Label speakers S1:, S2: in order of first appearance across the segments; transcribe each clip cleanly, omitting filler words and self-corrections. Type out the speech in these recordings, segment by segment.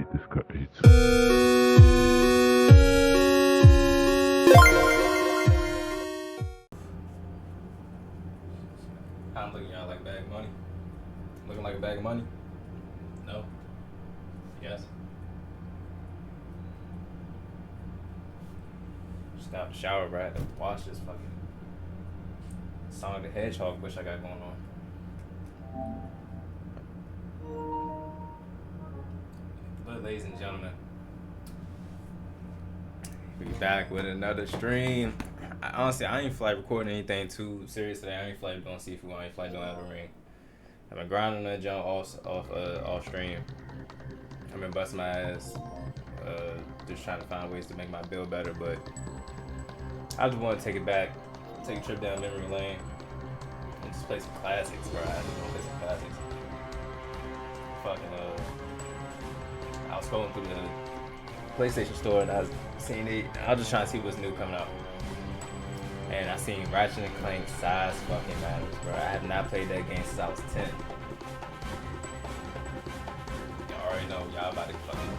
S1: hate this cut.
S2: I'm looking at y'all like a bag of money. Looking like a bag of money? No? Yes? Just got out of the shower, bro. I had to wash this fucking Sonic the Hedgehog wish I got going on. But ladies and gentlemen, we back with another stream. Honestly, I ain't feel like recording anything too serious today. I ain't feel like doing seafood. I ain't feel like doing Elden Ring. I've been grinding that jump off stream. I've been busting my ass, just trying to find ways to make my build better. But I just want to take it back, take a trip down memory lane, and just play some classics, bro. I just want to play some classics. Fucking I was scrolling through the PlayStation store and I was seeing it. I was just trying to see what's new coming out. And I seen Ratchet Clank Size Fucking Matters, bro. I have not played that game since I was 10. Y'all already know, y'all about to fucking...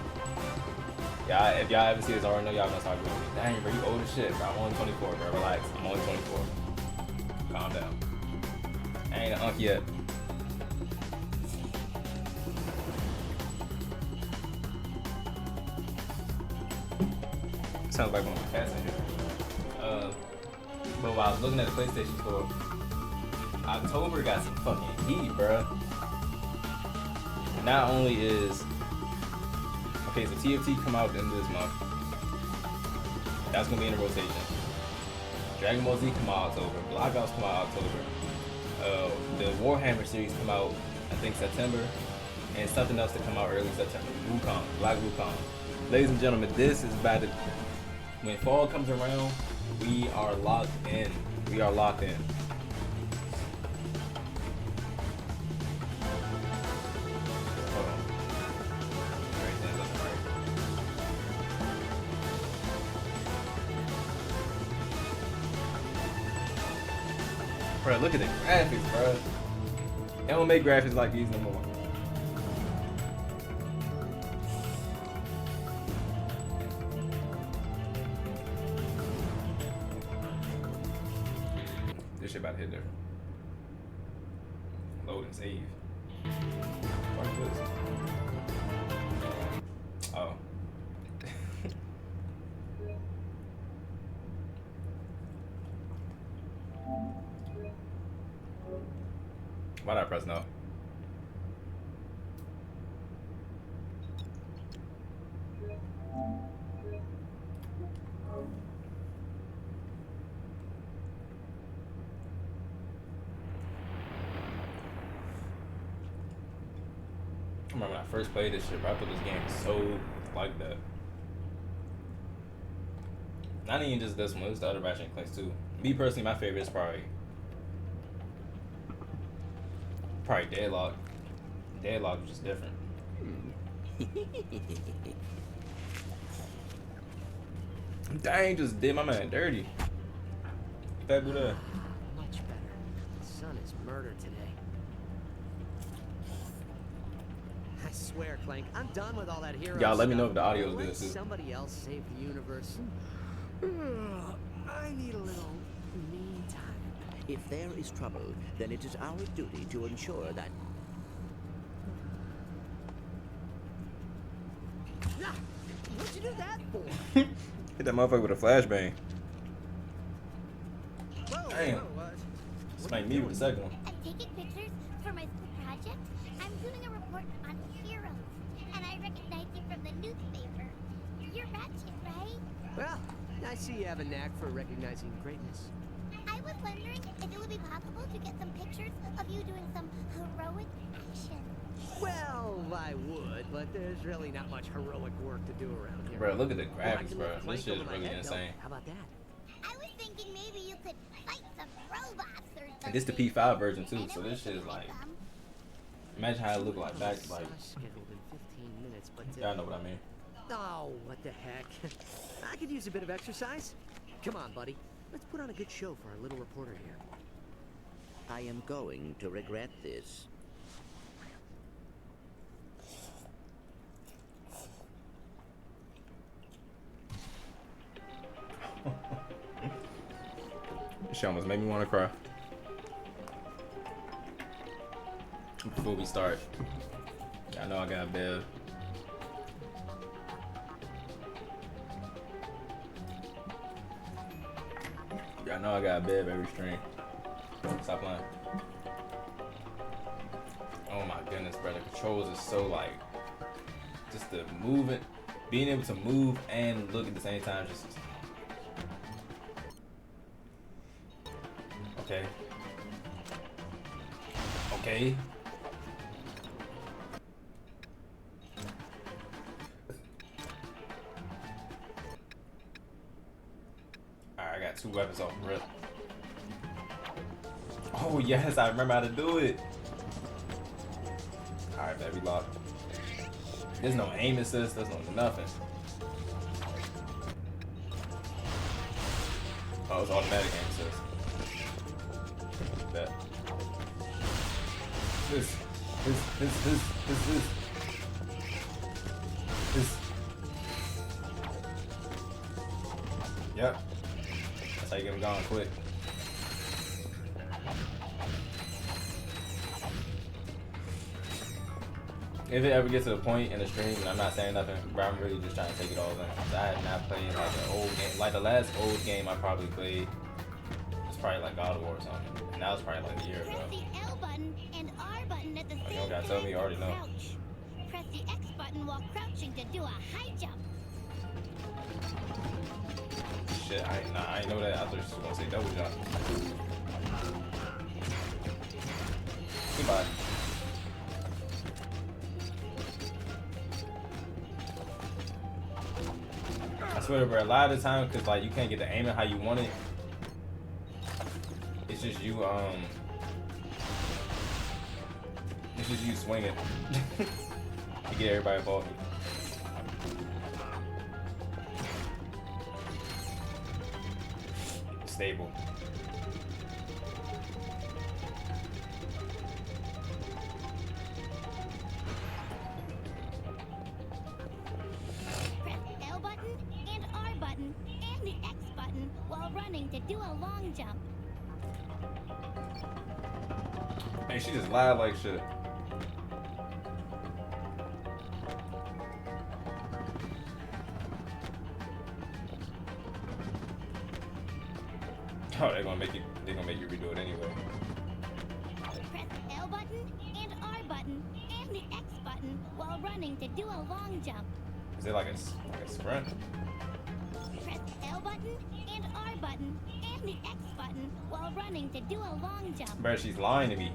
S2: Y'all, if y'all haven't seen this already know, y'all gonna start going, dang, bro, you old as shit, bro. I'm only 24, bro. Relax. I'm only 24. Calm down. I ain't an unk yet. Sounds like one of my cats in here. But while I was looking at the PlayStation store, October got some fucking heat, bruh. Not only is... Okay, so TFT come out at the end of this month. That's gonna be in the rotation. Dragon Ball Z come out October. Black Ops come out October. The Warhammer series come out, I think, September. And something else to come out early September. Wukong. Black Wukong. Ladies and gentlemen, this is about to... When fall comes around, we are locked in. We are locked in. Hold on. Everything's up right. Bro, look at the graphics, bro. They don't make graphics like these no more. This shit about to hit different. Load and save. Fuck this. Oh. Why not press no? I remember when I first played this shit, bro, I thought this game was so like that. Not even just this one, it's the other Ratchet Clanks too. Me personally, my favorite is probably Deadlock. Deadlock was just different. Dang, just did my man dirty. Fat Buddha.
S3: Much better. The sun is murder today. I swear, Clank, I'm done with all that hero
S2: Y'all let me know
S3: stuff.
S2: if the audio is good
S3: Let
S2: too.
S3: somebody else save the universe. I need a little me time.
S4: If there is trouble, then it is our duty to ensure that...
S3: Ah, what'd you do that for?
S2: Hit that motherfucker with a flashbang.
S3: Whoa,
S2: Damn.
S3: whoa,
S2: Smack me with the second one.
S5: I'm taking pictures for my school project. I'm doing a report on heroes, and I recognize you from the newspaper. You're Ratchet, right?
S3: Well, I see you have a knack for recognizing greatness.
S5: I was wondering if it would be possible to get some pictures of you doing some heroic action.
S3: Well, I would, but there's really not much heroic work to do around here.
S2: Bro, look at the
S3: Oh, I
S2: graphics,
S3: can
S2: bro.
S3: lift
S2: This
S3: Clank
S2: shit is
S3: over my
S2: really
S3: head, though.
S2: insane.
S3: How about that?
S5: I was thinking maybe you could fight some robots or something.
S2: And this the P5 version too,
S5: I know
S2: so
S5: we
S2: this shit
S5: can
S2: is like,
S5: make them.
S2: imagine how it look like back, like,
S3: Scheduled in 15 minutes, but
S2: y'all know what I mean.
S3: oh, what the heck? I could use a bit of exercise. Come on, buddy. Let's put on a good show for our little reporter here.
S4: I am going to regret this.
S2: She almost made me want to cry. Before we start, I know I got a bed. I know I got a bed every stream. Stop lying. Oh my goodness, bro. The controls is so like, just the movement, being able to move and look at the same time. Just okay. Okay. Alright, I got 2 weapons off rip. Oh yes, I remember how to do it. Alright, baby, lock. There's no aim assist, there's no nothing. Oh, it's automatic aim assist. Bet. This. Yep. That's how you get him gone quick. If it ever gets to the point in the stream, and I'm not saying nothing, but I'm really just trying to take it all in. I have not played like an old game. Like the last old game I probably played was probably like God of War or something. And that was probably like a year ago.
S5: Press the L button and R button at the same
S2: You don't gotta tell me, you already know.
S5: Crouch. Press the X button while crouching to do a high jump.
S2: Shit, I ain't know that. I thought you was gonna say double jump. Goodbye. I swear, bro, a lot of the time, cause like you can't get the aiming how you want it. It's just you, it's just you swinging to get everybody involved. Stable.
S5: Press L button and R button and the X button while running to do a long jump.
S2: Man, she just lied like shit. Oh, they're gonna make you redo it anyway.
S5: Press L button and R button and the X button while running to do a long jump.
S2: Is it like a sprint?
S5: Press L button and R button and the X button while running to do a long jump.
S2: Bro, she's lying to me.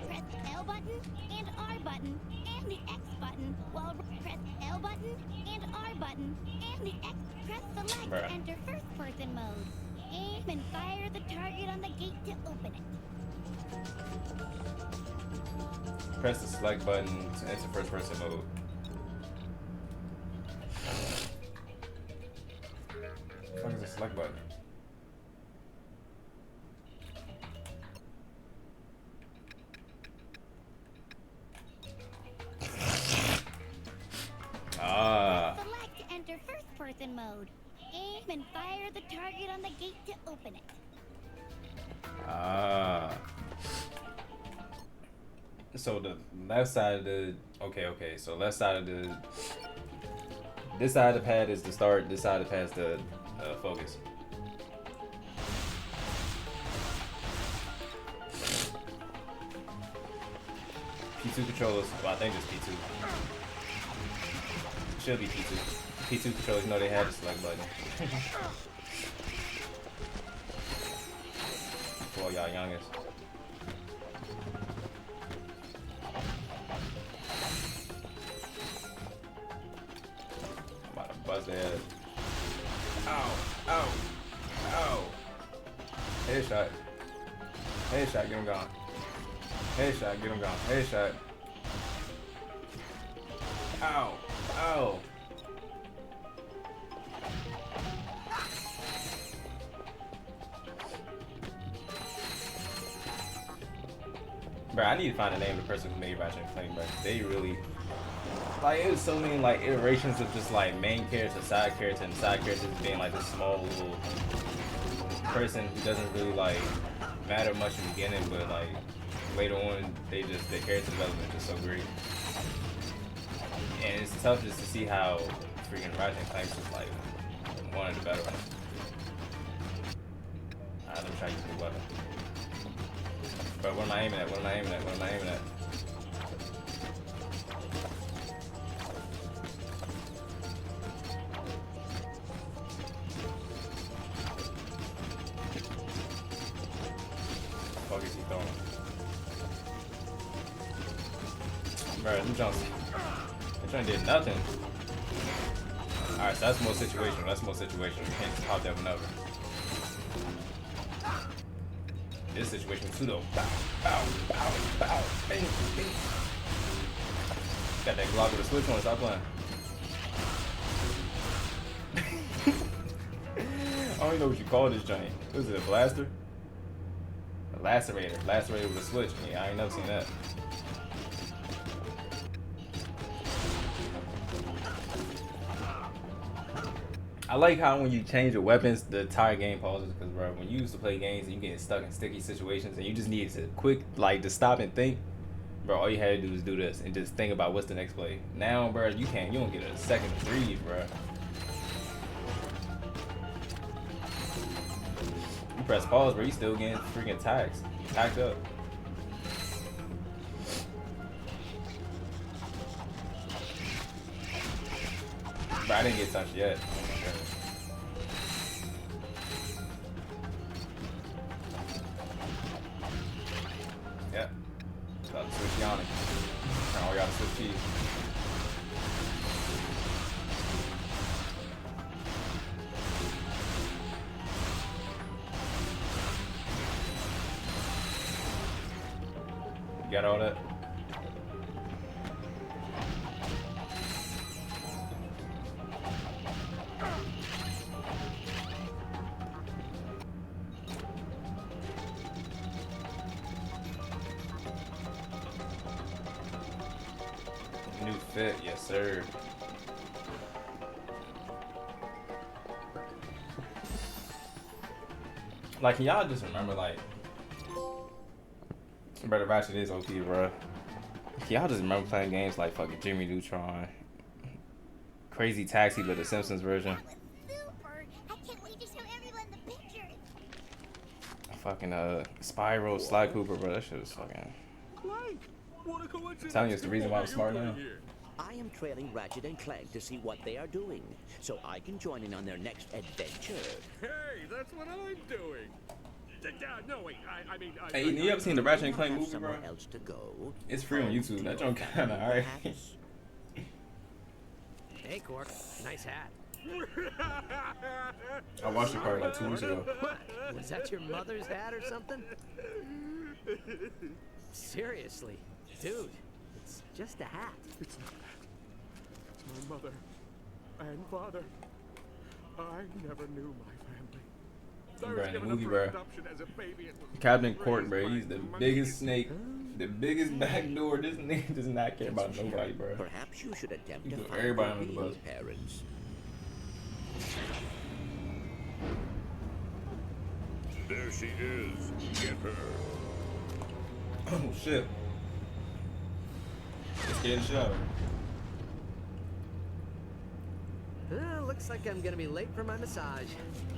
S5: Press L button and R button and the X button while press L button and R button and the X. Press select
S2: Bruh.
S5: to enter first person mode. Aim and fire the target on the gate to open it.
S2: Press the select button to enter first person mode. What the fuck is the select button? Ah.
S5: Select to enter first person mode. Aim and fire the target on the gate to open it.
S2: Ah. So the left side of the okay. So left side of the this side of the pad is the start. This side of the pad is the focus. P2 controllers. Well, I think it's P2. Should be P2. P2 controllers, you know they have the select button. For all y'all youngest. I'm about to buzz their head. Ow! Ow! Ow! Headshot. Headshot, get him gone. Headshot, get him gone. Headshot. Ow! Ow! Bro, I need to find the name of the person who made Ratchet Clank, bro. They really, like, it was so many like iterations of just like main character, side character, and side characters being like this small little person who doesn't really like matter much in the beginning, but like later on, their character development is just so great. And it's tough just to see how freaking Ratchet Clank is like one of the better ones. Alright, let me try to use the weapon. But what am I aiming at? What am I aiming at? What am I aiming at? What the fuck is he throwing? Bro, them Jones did nothing. Alright, so that's more situational. That's more situational. You can't just pop that one over. This situation too though. Bow, bow, bow, bow. Bing, bing. Got that Glock with a switch on. Stop playing. I don't even know what you call this joint. Was it a blaster? A lacerator. Lacerator with a switch. Yeah, I ain't never seen that. I like how when you change your weapons, the entire game pauses. Because, bro, when you used to play games and you get stuck in sticky situations and you just need to to stop and think, bro, all you had to do is do this and just think about what's the next play. Now, bro, you don't get a second to breathe, bro. You press pause, bro, you still getting freaking tacked up. Bro, I didn't get touched yet. Yeah. Got to switch Yannick. Now we gotta switch keys. You got all that? New fit, yes sir. Like, can y'all just remember, like, Brother Ratchet is OP, bro. Can y'all just remember playing games like fucking Jimmy Neutron, Crazy Taxi, but the Simpsons version?
S5: That was super. I can't wait to show everyone the pictures.
S2: Fucking Spyro, Sly Cooper, bro. That shit was fucking. I'm telling you, it's the reason why I'm smart now.
S4: I am trailing Ratchet and Clank to see what they are doing, so I can join in on their next adventure.
S1: Hey, that's what I'm doing. No, wait, I mean...
S2: Hey, you ever seen the Ratchet and Clank
S4: Have
S2: movie, bro?
S4: somewhere else to go.
S2: It's free on YouTube. That joint kinda alright.
S3: Hey, Cork. Nice hat.
S2: I watched it probably like 2 weeks ago.
S3: What? Was that your mother's hat or something? Seriously, dude. It's just a hat.
S1: It's my mother and father. I never knew my family. I
S2: Bro,
S1: was
S2: in the
S1: given
S2: movie,
S1: up
S2: bro,
S1: for adoption as a baby and was
S2: Captain
S1: raised
S2: Court, bro,
S1: by
S2: he's the
S1: my
S2: biggest
S1: mother.
S2: snake, the biggest backdoor. This nigga does not care about nobody, bro.
S4: Perhaps you should attempt
S2: You
S4: to
S2: put
S4: find
S2: everybody
S4: their
S2: under the
S4: real
S2: bus.
S4: parents.
S6: There she is. Get her.
S2: Oh shit. Let's get the show.
S3: Looks like I'm gonna be late for my massage.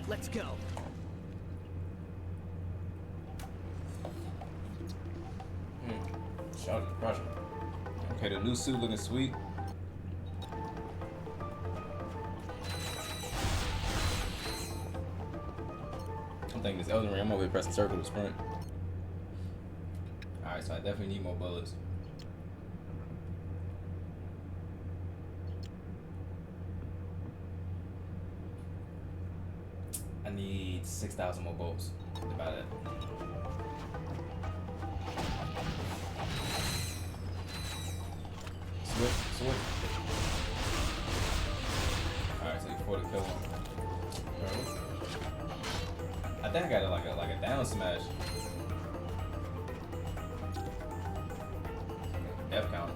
S3: Let's go.
S2: Shout out to Pressure. Okay, the new suit looking sweet. I'm thinking this Elden Ring. I'm over here pressing circle to sprint. Alright, so I definitely need more bullets. I need 6,000 more bolts. Think about it. Switch. Alright, so before the kill him. I think I got like a down smash. Death count.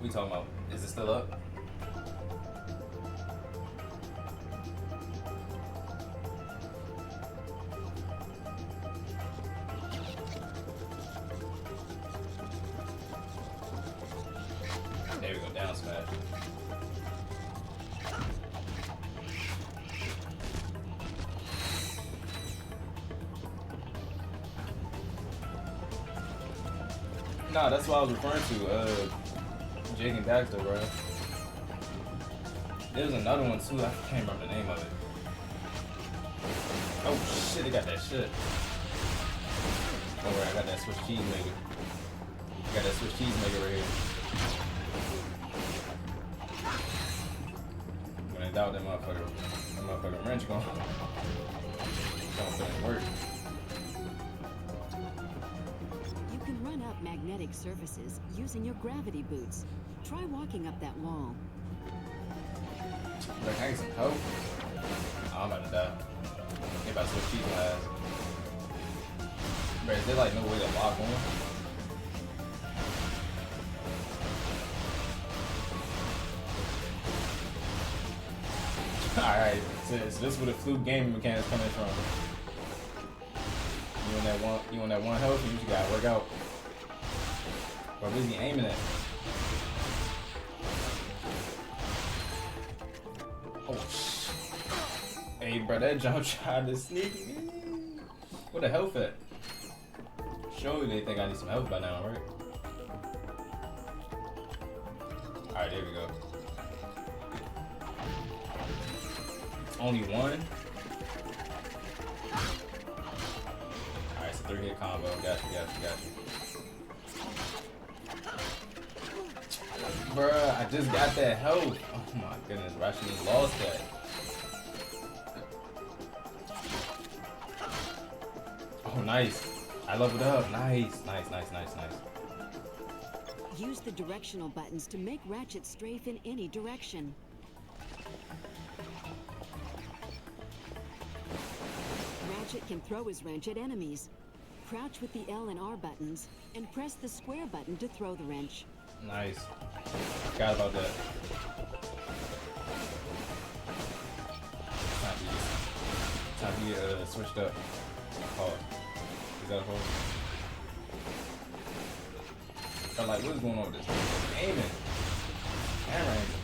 S2: We talking about? Is it still up? down smash. Nah, that's what I was referring to. Jake and Daxter, bro. There was another one too. I can't remember the name of it. Oh shit, they got that shit. Don't worry, I got that Swiss cheese maker. I got that Swiss cheese maker right here. When in doubt, that motherfucker wrench gon' put in work.
S7: You can run up magnetic surfaces using your gravity boots. Try walking up that wall.
S2: Like, I need some help. Oh, I'm about to die. They about to switch cheese my ass. Bro, is there like no way to lock on? Alright, so this is where the fluke gaming mechanics coming from. You on that one health and you just gotta work out. Bro, what is he aiming at? Oh shit. Hey bro, that jump tried to sneak me. Where the health at? Surely they think I need some help by now, right? Alright, there we go. Only one? Alright, it's a 3-hit combo. Got you. Bruh, I just got that health. Oh my goodness, Ratchet lost that. Oh, nice. I leveled up. Nice.
S7: Use the directional buttons to make Ratchet strafe in any direction. Ratchet can throw his wrench at enemies. Crouch with the L and R buttons, and press the square button to throw the wrench.
S2: Nice. Forgot about that. Time to get switched up. Oh, is that a hole? But like, what is going on with this? Aiming. Camera aiming.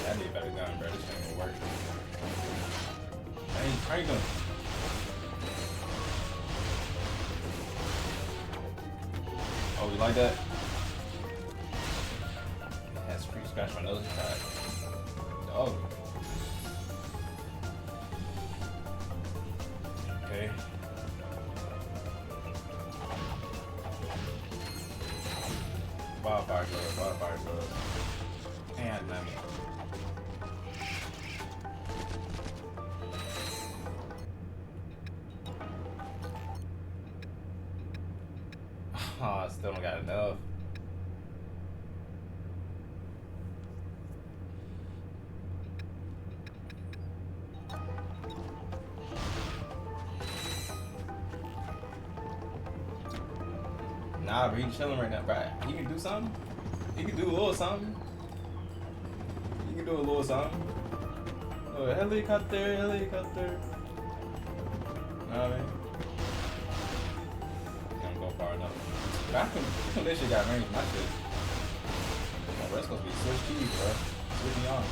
S2: I need a better gun, bro. This ain't gonna work. How you doing? Oh, you like that? That's pretty scratch my nose inside. Oh. Okay. Wildfire gloves. And lemon. Oh, I still don't got enough. Nah, bro, he chilling right now, bro. He can do something. He can do a little something. Oh, helicopter. Know what I mean? Can't go far enough. But I can this shit got range my shit. Oh, bro, it's supposed to be switch keys, bro. Switch me on.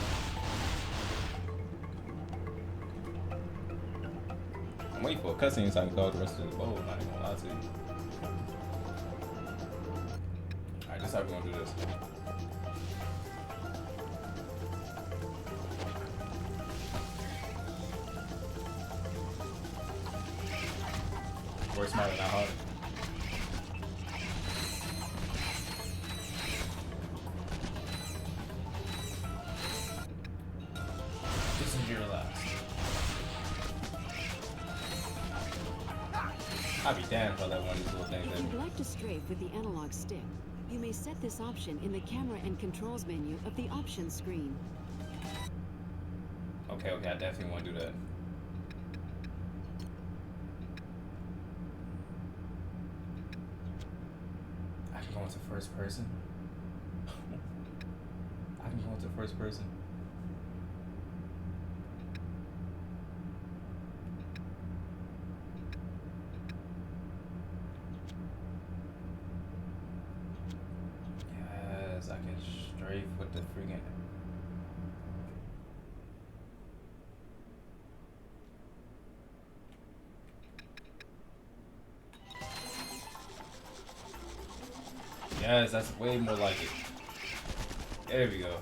S2: I'm waiting for a cutscene so I can dog the rest of the bowl. Not even gonna lie to you. Alright, this is how we're gonna do this. Work smarter, not harder. This is your last. I'd be damned if I let one of these little things
S7: If
S2: in.
S7: you'd like to strafe with the analog stick, you may set this option in the camera and controls menu of the options screen.
S2: Okay, I definitely want to do that. I can go into first person. I can go into first person. Wraith with the freaking. Yes, that's way more like it. There we go.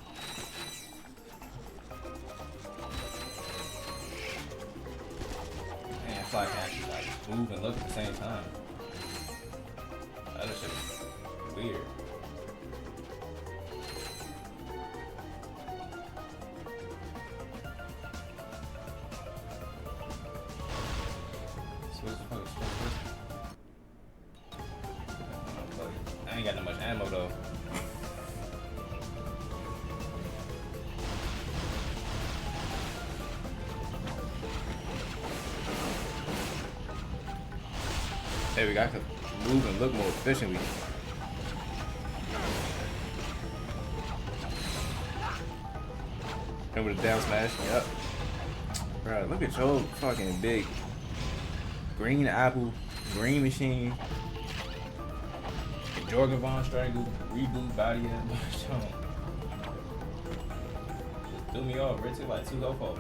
S2: Man, it's like actually like move and look at the same time. That shit is weird. I ain't got that much ammo though. There we go. I could move and look more efficiently. Remember the down smash? Yep. Bro, look at your fucking big green apple, green machine. Jorgen Von Strangle, reboot body and just threw me off. Red took like 2 go for.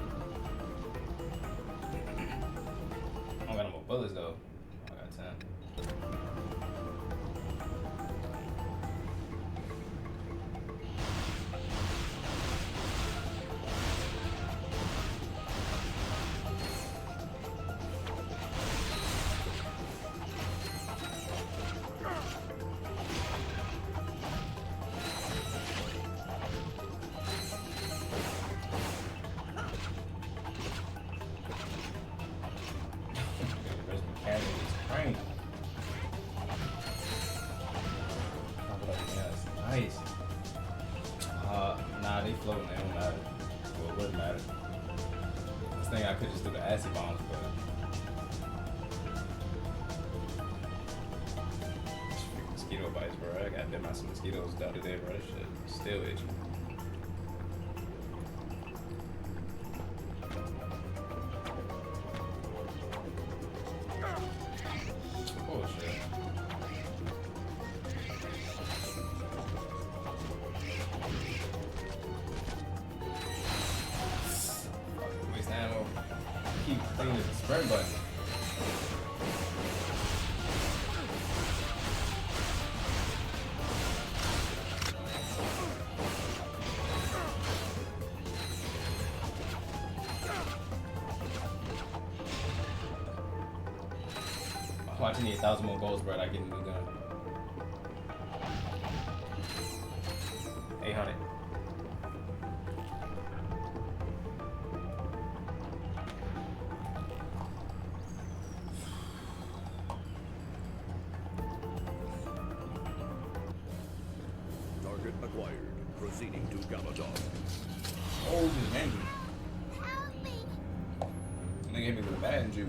S2: I don't got no more bullets though. I got 10. Nice. Nah, they floating. They don't matter. Well, it wouldn't matter. This thing I could just do the acid bombs, but mosquito bites, bro. I got them out some mosquitoes the other day, bro. That shit still itchy. Oh shit. Waste ammo. Keep cleaning the sprint button. Watch, I need 1,000 more goals, bro. I get a new gun. 800.
S6: Target acquired. Proceeding to Galadog.
S2: Oh, just angry.
S5: Help me!
S2: Nigga hit me with a bad juke.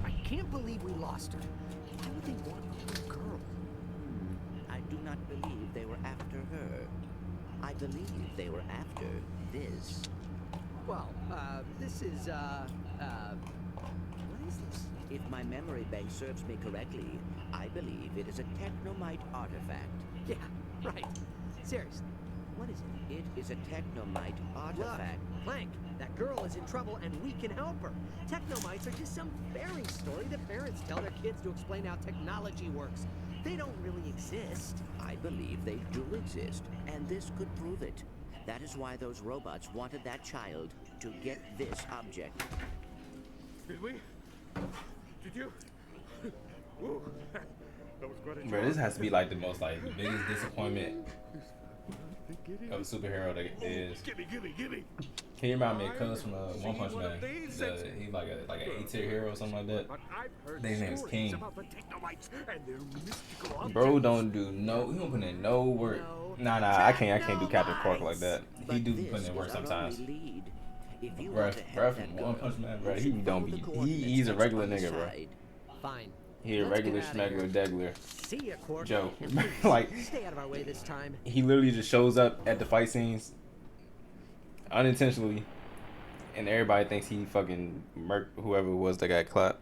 S3: I can't believe we lost her. Why would they want a little girl?
S4: I do not believe they were after her. I believe they were after this.
S3: Well, this is, what is this?
S4: If my memory bank serves me correctly, I believe it is a technomite artifact.
S3: Yeah, right. Seriously, what is it?
S4: It is a technomite
S3: Look,
S4: artifact.
S3: Clank, that girl is in trouble and we can help her. Technomites are just some fairy story that parents tell their kids to explain how technology works. They don't really exist.
S4: I believe they do exist, and this could prove it. That is why those robots wanted that child to get this object.
S1: Did we? Did you? Ooh, that was quite a
S2: Bro, this has to be like the most like the biggest disappointment of a superhero that is.
S1: Gimme.
S2: Can you remind me of Cuz from One Punch Man? He's like an A-tier hero or something like that.
S1: But I've heard
S2: His name is
S1: stories
S2: King.
S1: about the technomites and their mystical objects.
S2: Bro don't do no, he don't put in no work. Nah, I can't do Captain Cork like that. He
S4: But
S2: do be
S4: this
S2: putting in work
S4: is our
S2: sometimes.
S4: only lead. If you
S2: Bruh,
S4: want to help
S2: from
S4: that
S2: One
S4: girl,
S2: Punch Man,
S4: you
S2: bruh, he
S4: should
S2: don't
S4: follow the
S2: be,
S4: coordinates
S2: he's a
S4: text
S2: regular
S4: on the
S2: nigga, bro.
S4: side.
S3: Fine.
S2: He a
S3: Let's
S2: regular
S3: get outta
S2: schmegular
S3: here.
S2: degler.
S3: See ya, Cork.
S2: Joe.
S3: And please,
S2: Like,
S3: stay out of our way this time.
S2: he literally just shows up at the fight scenes unintentionally, and everybody thinks he fucking murked whoever it was that got clapped.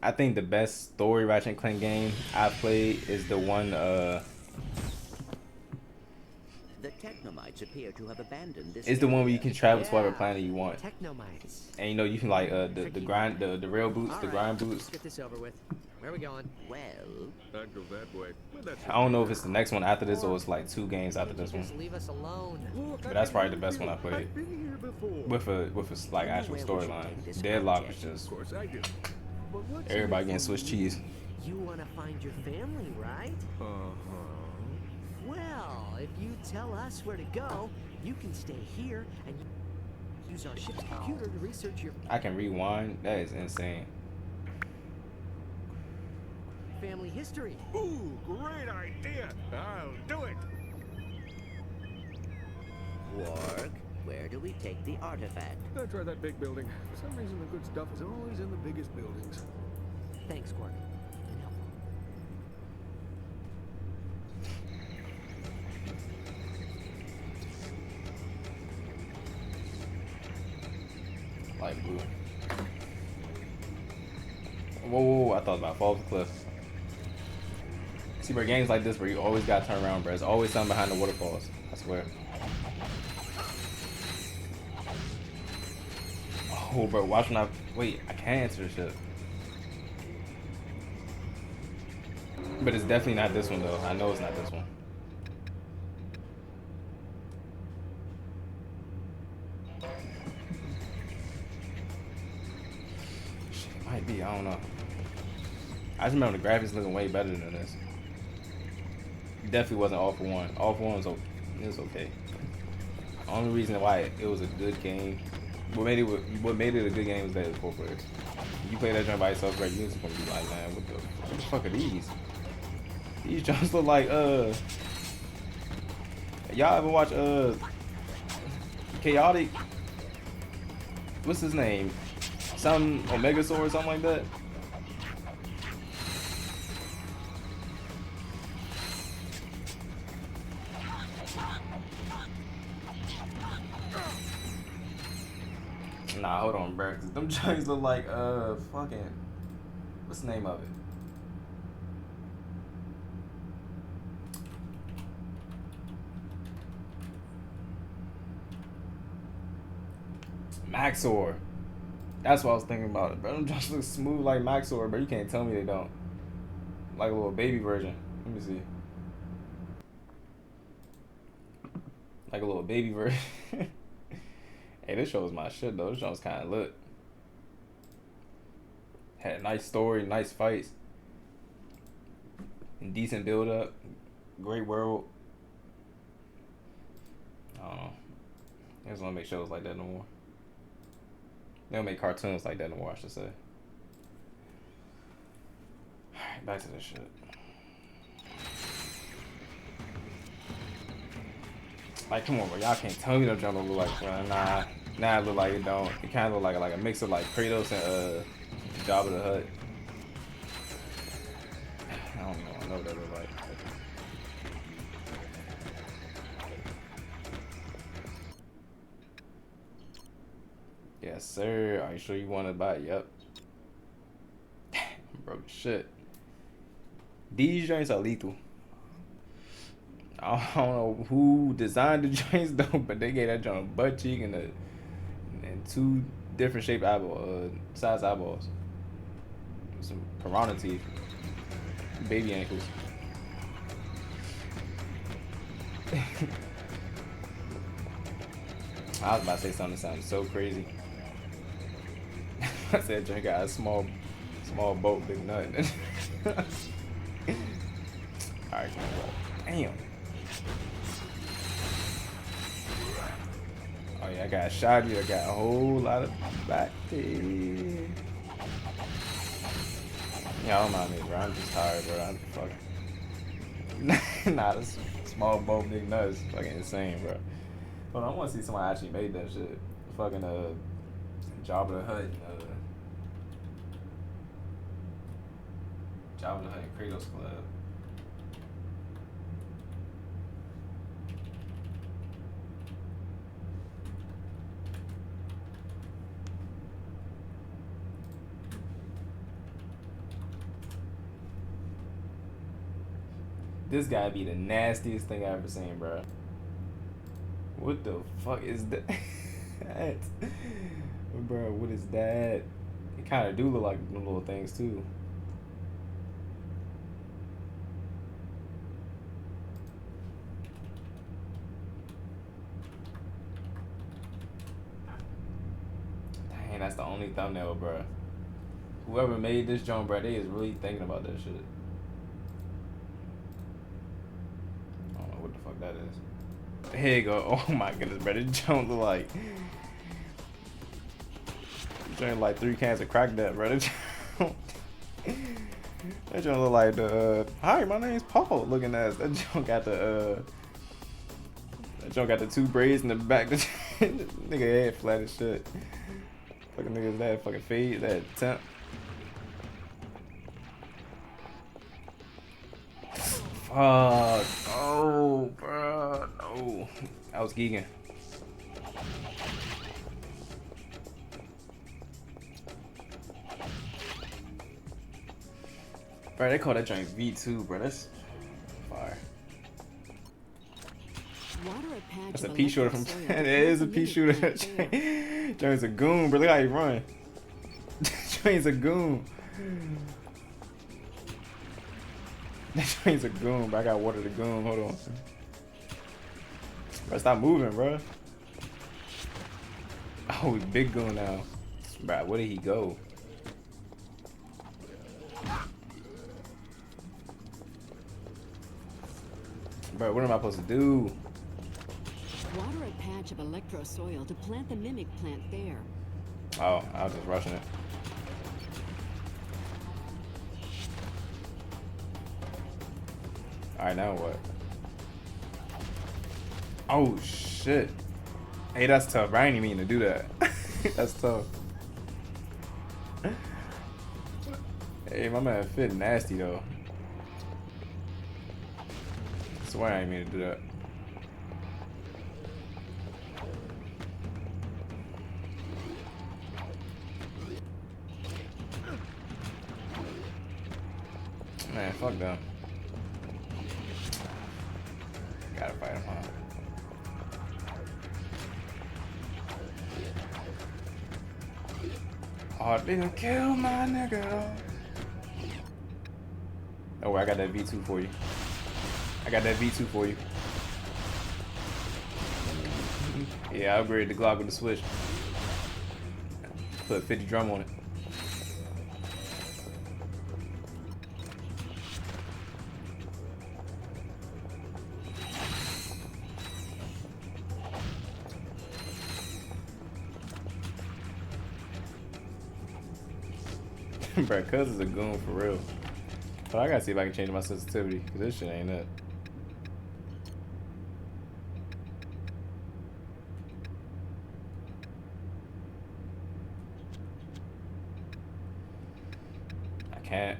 S2: I think the best story Ratchet Clank game I've played is the one.
S4: The Technomites appear to have abandoned this
S2: It's the one where you
S4: area.
S2: can travel to whatever
S3: Yeah.
S2: planet you want,
S3: Technomites.
S2: and you know you can like the grind the rail boots,
S3: All
S2: the
S3: right,
S2: grind boots.
S3: let's get this over with. Where are we going?
S4: Well,
S1: I'd go that way. But that's
S2: I don't know if it's the next one after this or it's like 2 games after
S3: Can't you
S2: this one.
S3: just leave us alone?
S1: Look,
S2: But that's probably the best one I played.
S1: I've been here before.
S2: With a like
S4: You know
S2: actual
S4: where we should
S2: storyline.
S4: take this
S2: Deadlock was
S4: project?
S2: just
S1: Of course I do. But what's in
S2: everybody
S1: it
S2: getting
S1: for
S2: Swiss
S1: me?
S2: cheese.
S3: You want to find your family, right? Well, if you tell us where to go, you can stay here and use our ship's computer to research your
S2: I can rewind. That is insane.
S3: family history.
S1: Ooh, great idea. I'll do it.
S4: Quark, where do we take the artifact?
S1: I'll try that big building. For some reason, the good stuff is always in the biggest buildings.
S3: Thanks, Quark. Been helpful.
S2: Light blue. Whoa, I thought about fall off the cliff. See, bro, games like this where you always gotta turn around, bro. There's always something behind the waterfalls. I swear. Oh, bro, watch when I... Wait, I can't answer this shit. But it's definitely not this one, though. I know it's not this one. Shit, it might be. I don't know. I just remember the graphics looking way better than this. Definitely wasn't All for One. All for One was okay. The only reason why it was a good game, what made it a good game was that it was 4 players. If you play that joint by yourself, right, you're just gonna be like, man, what the fuck are these? These joints look like y'all ever watch Chaotic? What's his name? Some Omegasaur or something like that? Nah, hold on, bro. 'Cause them joints look like fucking. What's the name of it? Maxor. That's what I was thinking about. Bro, them joints look smooth like Maxor, but you can't tell me they don't. Like a little baby version. Let me see. Like a little baby version. Hey, this show was my shit though. This show was kind of lit. Had a nice story, nice fights, and decent build up. Great world. I don't know. They just want to make shows like that no more. They don't make cartoons like that no more, I should say. Alright, back to this shit. Like, come on, bro. Y'all can't tell me no jump look like, bro. Nah, it look like it don't. It kind of look like a mix of like Kratos and Jabba the Hutt. I don't know. I know what that look like. Yes, sir. Are you sure you want to buy it? Yep. Broke as shit. These joints are lethal. I don't know who designed the joints though, but they gave that joint a butt cheek and 2 different shaped size eyeballs. Some piranha teeth. Baby ankles. I was about to say something that sounded so crazy. I said joint got a small boat, big nut. Alright, damn. Oh yeah, I got shot you. I got a whole lot of back there. Yeah, I don't mind me, bro. I'm just tired, bro. I'm fucking. Nah, this small boat, big nuts, fucking insane, bro. But I want to see somebody actually made that shit. Fucking Jabba the Hutt, Jabba the Hutt and Kratos collab. This gotta be the nastiest thing I've ever seen, bro. What the fuck is that? Bro, what is that? It kind of do look like the little things too. Dang, that's the only thumbnail, bro. Whoever made this joint, bro, they is really thinking about that shit. I don't know what the fuck that is. Here you go. Oh my goodness, bro. This joint look like... Drink like 3 cans of crack that, bro. That joint look like the hi, my name's Paul looking ass. That joint got the that joint got the 2 braids in the back. The nigga head flat as shit. Fucking niggas that fucking fade, that temp. Fuck. Oh, bro. No. I was geeking. Bro, they call that joint V2, bro. That's fire. That's a pea shooter from. It is a pea shooter. Joint's a goon, bro. Look how he run. Joint's a goon. That joint's a goon, bro. I got water the goon. Hold on. Bro, stop moving, bro. Oh, he's big goon now. Bro, where did he go? Bro, what am I supposed to do?
S7: Water a patch of electro soil to plant the mimic plant there.
S2: Oh, I was just rushing it. Alright, now what? Oh, shit. Hey, that's tough. I ain't even mean to do that. That's tough. Hey, my man fit nasty, though. I swear I ain't mean to do that. Man, fuck them. Gotta fight him, huh? Oh, they done kill my nigga. Oh, I got that V2 for you. I got that V2 for you. Yeah, I upgraded the Glock with the switch. Put 50 drum on it. Bro, cuz is a goon for real. But I gotta see if I can change my sensitivity, because this shit ain't it. I can't.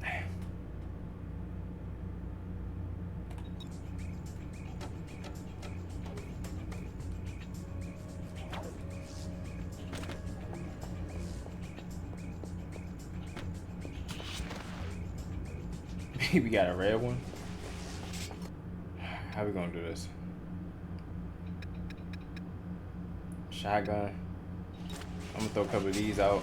S2: Damn. We got a red one. How we gonna do this? Shotgun. I'm gonna throw a couple of these out.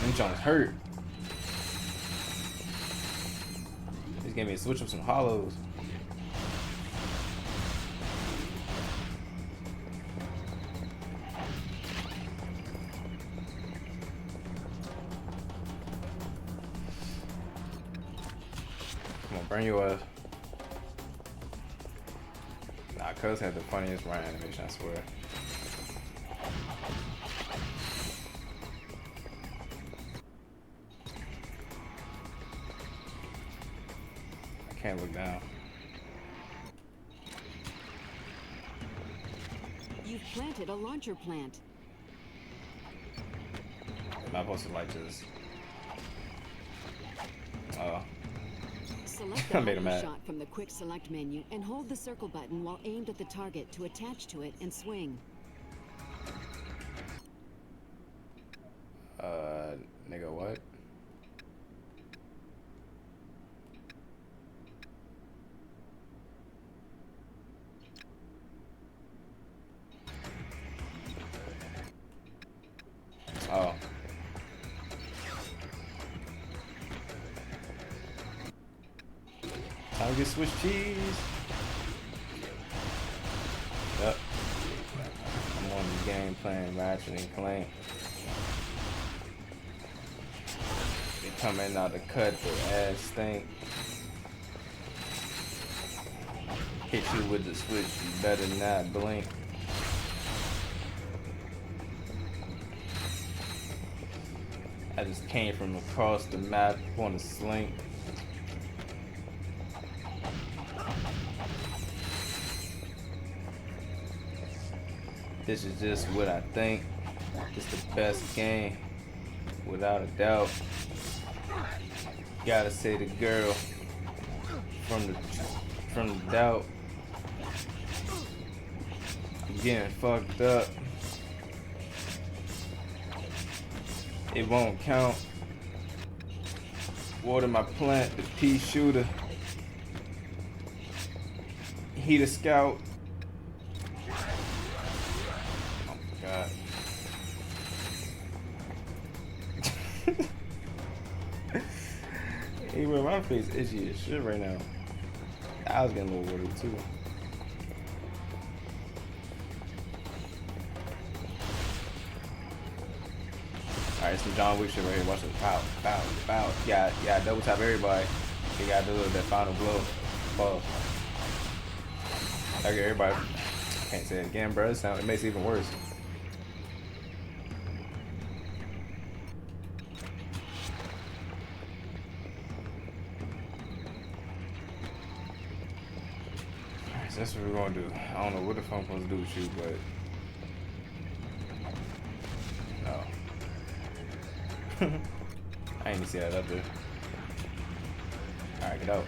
S2: Them Jones hurt. Just gave me a switch of some hollows. Come on, burn your ass. Nah, cuz had the funniest run animation, I swear. Can't look down.
S7: You've planted a launcher plant.
S2: Am I supposed to like this? Oh.
S7: Select the
S2: I made him
S7: button
S2: mad.
S7: shot from the quick select menu and hold the circle button while aimed at the target to attach to it and swing.
S2: Nigga, what? Oh. Time to get Swiss cheese. Yep. I'm on the game playing Ratchet and Clank. They coming out to cut their ass stink. Hit you with the switch, you better not blink. I just came from across the map on a slink. This is just what I think. It's the best game, without a doubt. Gotta say the girl from the doubt. I'm getting fucked up. It won't count. Water my plant, the pea shooter. He the scout. Oh my god. Hey, bro, my face itchy as shit right now. I was getting a little worried too. Alright, some John Wick shit right here. Watch this. Pow, pow, pow. Yeah, double tap everybody. You gotta do that final blow. Pause. I get everybody. Can't say it again, bro. It makes it even worse. Alright, so that's what we're gonna do. I don't know what the fuck I'm supposed to do with you, but no. I ain't even see that up there. Alright, get out.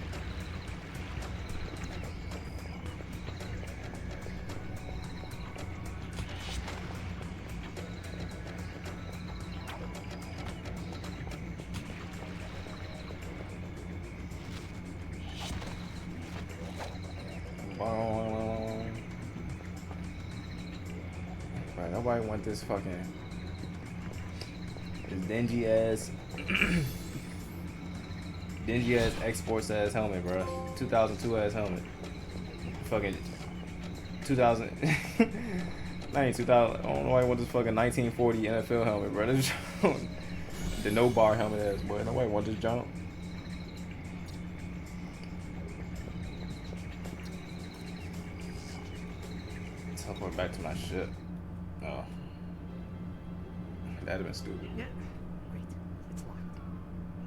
S2: Right, nobody want this fucking dingy ass exports ass helmet, bro. 2002 ass helmet. Fucking 2000. Not even 2000. I don't know why I want this fucking 1940 NFL helmet, bro. This the no bar helmet ass, boy. Nobody want this jump. Teleport back to my ship. Oh. That'd have been stupid.
S3: Yeah. Great. It's locked.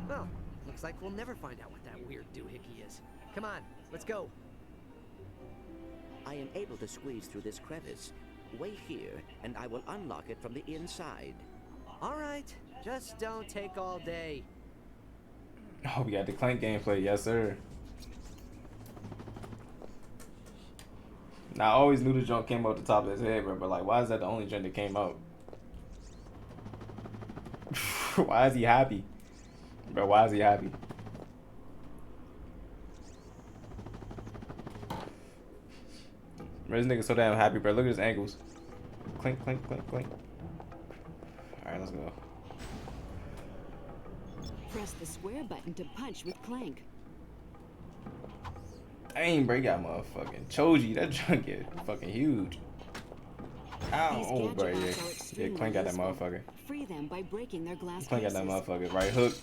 S3: Well, looks like we'll never find out what that weird doohickey is. Come on, let's go.
S4: I am able to squeeze through this crevice. Wait here, and I will unlock it from the inside.
S3: All right, just don't take all day.
S2: Oh, we got the Clank gameplay. Yes, sir. Now, I always knew the junk came out the top of his head, bro, but like, why is that the only junk that came out? Why is he happy? Bro, why is he happy? Bro, this nigga so damn happy, bro. Look at his ankles. Clink, clink, clink, clink. Alright, let's go.
S7: Press the square button to punch with Clank.
S2: Dang, bro, he got motherfucking Choji. That junk is fucking huge. Ow.
S7: These
S2: Oh, bro,
S7: gadget
S2: yeah.
S7: bots are
S2: Yeah,
S7: extremely
S2: Clank got that
S7: useful.
S2: motherfucker.
S7: Free them by breaking their glass
S2: Clank got that
S7: cases.
S2: motherfucker. Right hook.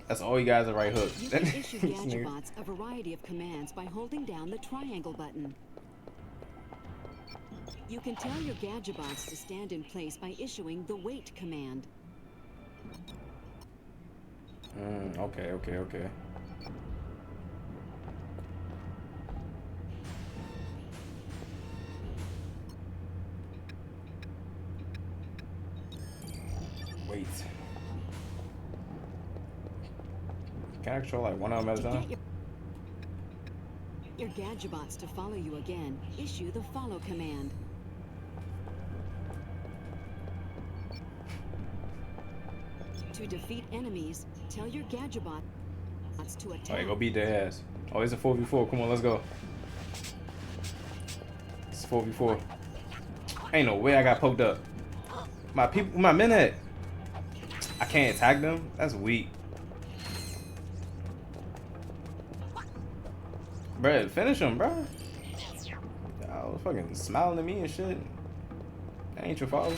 S2: That's all he got is a right hook.
S7: You can issue
S2: This
S7: gadget
S2: nigga-
S7: bots a variety of commands by holding down the triangle button. You can tell your gadget bots to stand in place by issuing the wait command.
S2: Okay. Wait. Can I control like one of them at a
S7: To
S2: time?
S7: get your Gadgebots to follow you again, issue the follow command. To defeat enemies, tell your Gadgebots to attack.
S2: Alright, go beat their ass. Oh, it's a 4v4. Come on, let's go. It's 4v4. Ain't no way I got poked up. My people, my men at. I can't attack them? That's weak. Bruh, finish him, bruh. Y'all was fucking smiling at me and shit. That ain't your fault.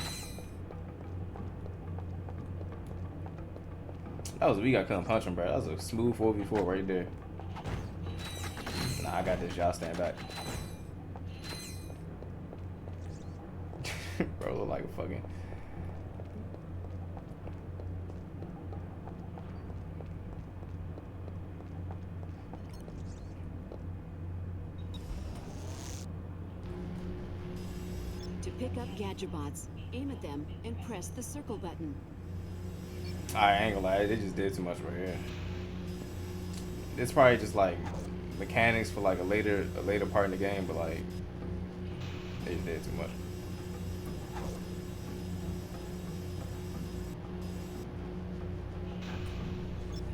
S2: That was weak. I couldn't punch him, bruh. That was a smooth 4v4 right there. Nah, I got this. Y'all stand back. Bro, look like a fucking...
S7: To pick up Gadgebots, aim at them and press the circle button.
S2: I ain't gonna lie, they just did too much right here. It's probably just like mechanics for like a later part in the game, but like they just did too much.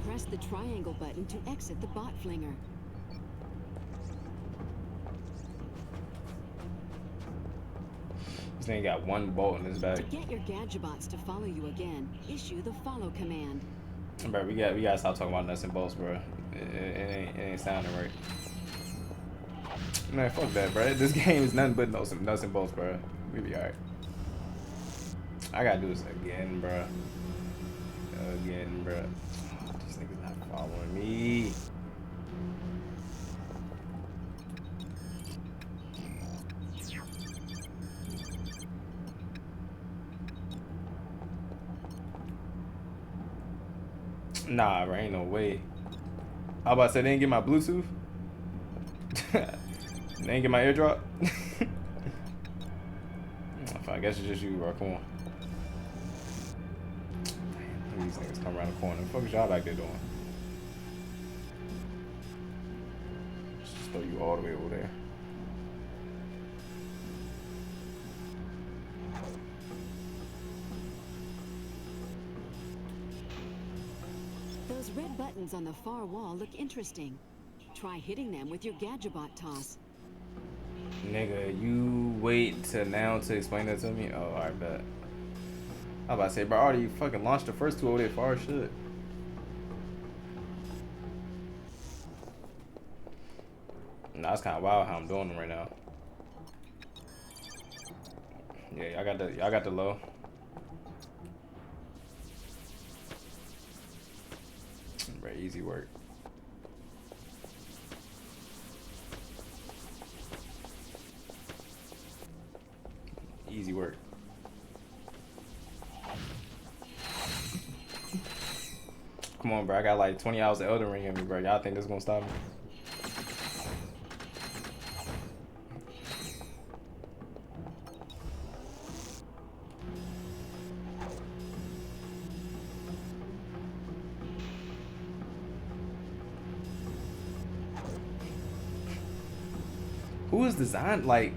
S7: Press the triangle button to exit the bot flinger.
S2: This thing got one bolt in his
S7: To
S2: back.
S7: get your Gadgebots to follow you again, issue the follow command.
S2: Bro, we gotta stop talking about nuts and bolts, bro. It ain't sounding right. Man, fuck that, bro. This game is nothing but nuts and bolts, bro. We be alright. I gotta do this again, bro. Again, bro. This nigga's not following me. Nah, bro, ain't no way. I about to say they didn't get my Bluetooth. They didn't get my airdrop. I guess it's just you, bro. Come on. Damn, these niggas come around the corner. What the fuck is y'all back there doing? Just throw you all the way over there.
S7: Those red buttons on the far wall look interesting. Try hitting them with your Gadgebot toss.
S2: Nigga, you wait till now to explain that to me? Oh, I bet. I was about to say, bro, I already fucking launched the first two over there far as shit. Nah, it's kind of wild how I'm doing them right now. Yeah, y'all got the low. Bro, easy work. Easy work. Come on, bro. I got like 20 hours of Elden Ring in me, bro. Y'all think this is gonna stop me? Who is designed like,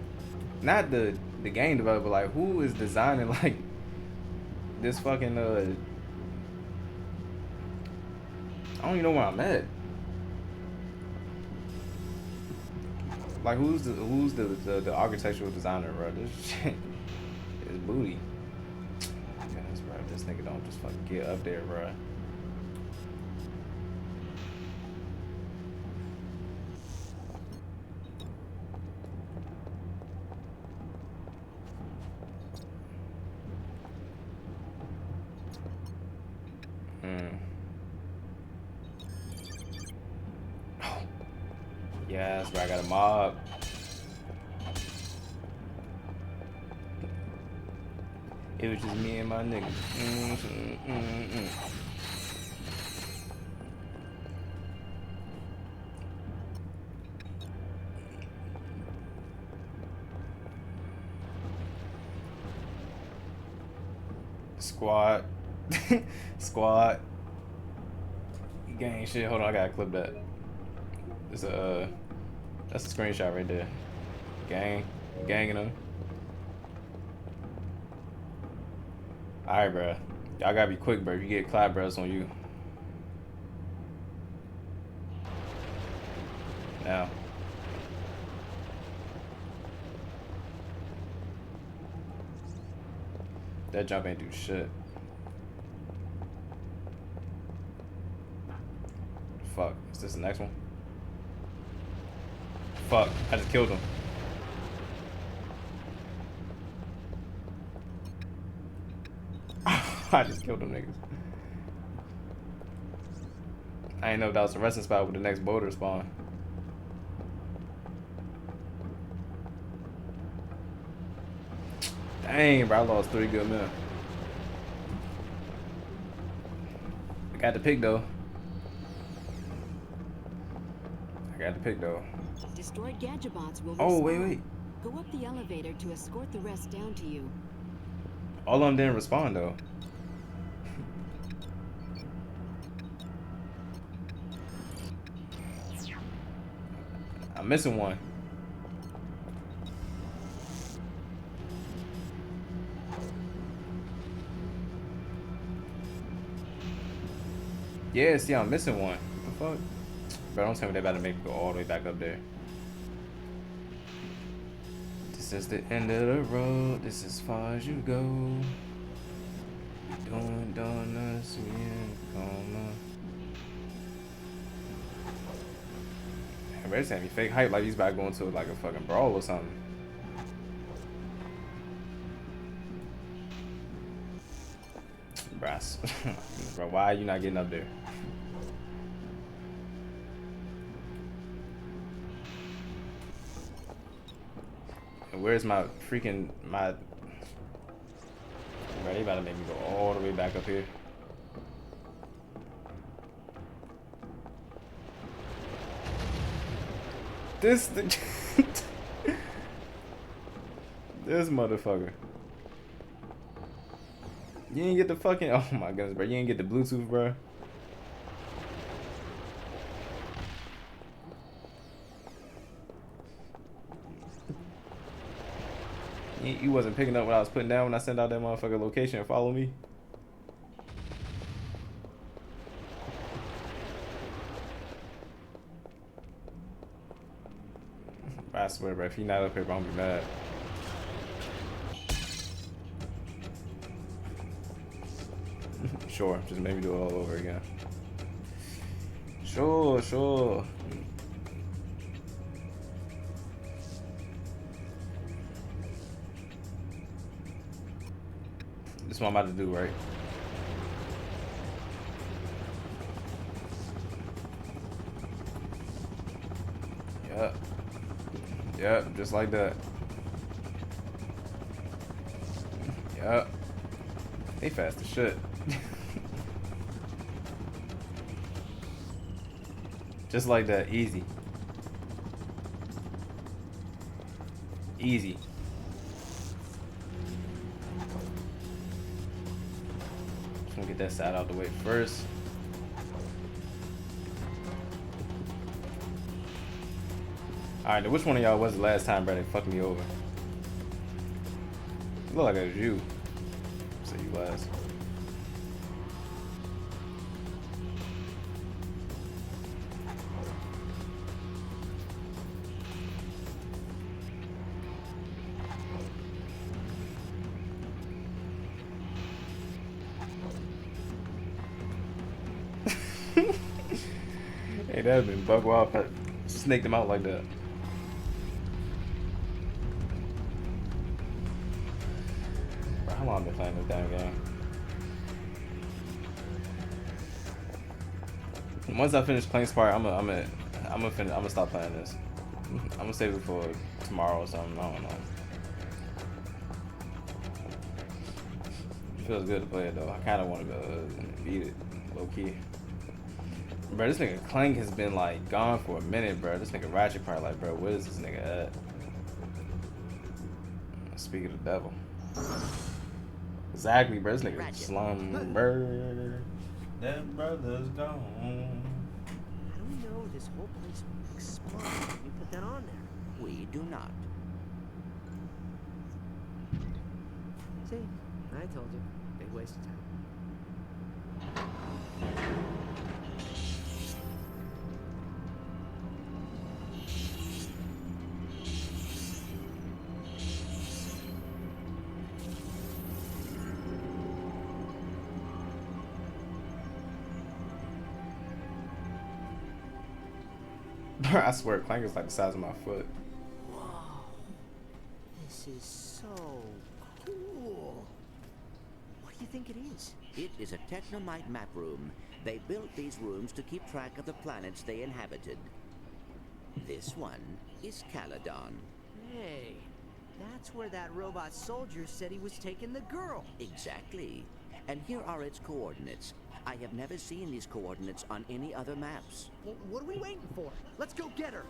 S2: not the game developer, like who is designing like this fucking I don't even know where I'm at. Like who's the architectural designer, bro? This shit is booty. Goodness, bro, this nigga don't just fucking get up there, bro. Yes, bro, I got a mob. It was just me and my nigga. Squad. Squad. Gang shit. Hold on, I gotta clip that. It's a that's a screenshot right there. Ganging them. All right, bro. Y'all gotta be quick, bro. If you get clap, bro, it's on you. Now. That jump ain't do shit. Fuck. Is this the next one? Fuck. I just killed him. I just killed them niggas. I didn't know if that was the resting spot with the next boulder spawn. Dang, bro, I lost 3 good men. I got the pick though.
S7: Destroyed Gadgetobots will
S2: Oh,
S7: respawn.
S2: wait.
S7: Go up the elevator to escort the rest down to you.
S2: All of them didn't respond though. I'm missing one. Yeah, see, I'm missing one. What the fuck? Bro, don't tell me they about to make me go all the way back up there. This is the end of the road. This is as far as you go. Doing donuts, me and coma. Red saying me fake hype like he's about to go into like a fucking brawl or something. Brass. Bro, why are you not getting up there? And where's my freaking Bro, they about to make me go all the way back up here. This motherfucker. You didn't get the fucking, oh my goodness, bro. You didn't get the Bluetooth, bro. You wasn't picking up what I was putting down when I sent out that motherfucker location and follow me. I swear, bro, if he not up here, bro, I'm gonna be mad. Sure, just maybe do it all over again. Sure. This is what I'm about to do, right? Yep, just like that. Yep. They fast as shit. Just like that, easy. Easy. Just gonna get that side out the way first. Alright, which one of y'all was the last time, bro, they fucked me over? It looked like it was you. Say you last. Hey, that'd been bug wild. Snaked them out like that. Bro, how long have I been playing this damn game? Once I finish playing Spark, I'm gonna stop playing this. I'm gonna save it for tomorrow or something. I don't know. It feels good to play it though. I kind of want to beat it, low key. Bro, this nigga Clank has been like gone for a minute, bro. This nigga Ratchet probably like, bro, where is this nigga at? Speak of the devil. Exactly, bro. This nigga slumber. That brother's gone.
S3: this whole place explode when you put that on there.
S4: We do not.
S3: See, I told you. Big waste of time.
S2: I swear, Clank is like the size of my foot.
S3: Whoa. This is so cool. What do you think it is?
S4: It is a Technomite map room. They built these rooms to keep track of the planets they inhabited. This one is Caladon.
S3: Hey, that's where that robot soldier said he was taking the girl.
S4: Exactly. And here are its coordinates. I have never seen these coordinates on any other maps.
S3: Well, what are we waiting for? Let's go get her.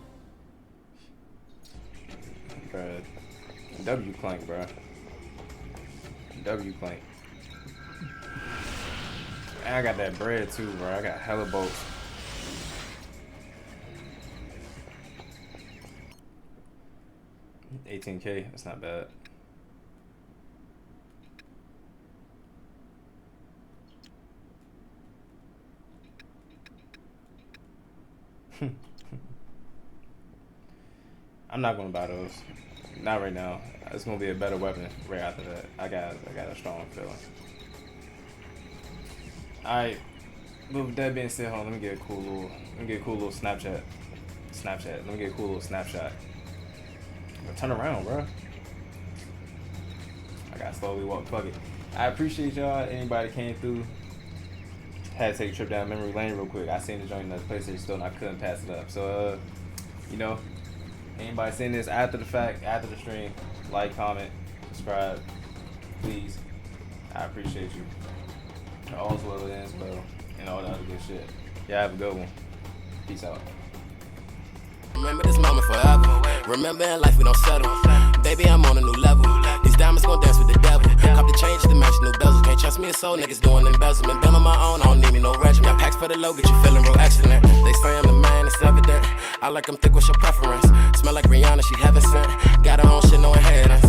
S2: Bruh. W Clank, bruh. W Clank. And I got that bread too, bro. I got hella boats. $18K, that's not bad. I'm not gonna buy those. Not right now. It's gonna be a better weapon right after that. I got a strong feeling. Alright. But with that being said, hold on, let me get a cool little Snapchat. Let me get a cool little snapshot. Turn around, bro. I gotta slowly walk. Fuck it. I appreciate y'all. Anybody came through. Had to take a trip down memory lane real quick. I seen the joint in the PlayStation Store and I couldn't pass it up. So, you know, anybody seeing this after the fact, after the stream, like, comment, subscribe, please. I appreciate you. All's well that ends well, and all that other good shit. Yeah, have a good one. Peace out.
S8: Remember this moment forever. Remember in life we don't settle. Baby, I'm on a new level. These diamonds gon' dance with the devil. Cop the change to match new bezels. Can't trust me a soul, niggas doing embezzlement. Been on my own, I don't need me no regimen. Packs for the low, get you feeling real excellent. They say I'm the man, it's evident. I like them thick, what's your preference? Smell like Rihanna, she heaven sent. Got her own shit, no inheritance.